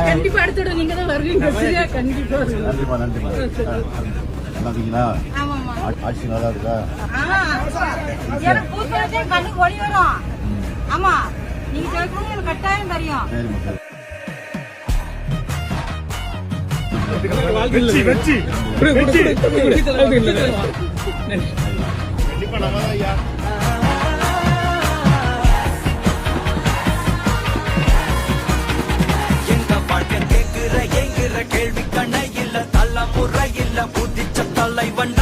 கண்டிப்பா அடுத்தோட நீங்க தான் வருவீங்க. கண்டிப்பா நன்றிமா நன்றிமா. நல்லா இருக்கீங்களா? ஆட்சி நல்லா இருக்கா? எனக்கு பூச்சி கண்ணுக்கு ஒளி வரும். ஆமா நீங்க கேட்கணும் எனக்கு கட்டாயம் தெரியும். கண்டிப்பா நம்ம ஐயா. கேள்வி கண்ண இல்ல தள்ள முறை இல்ல புதிச்ச தலைவன்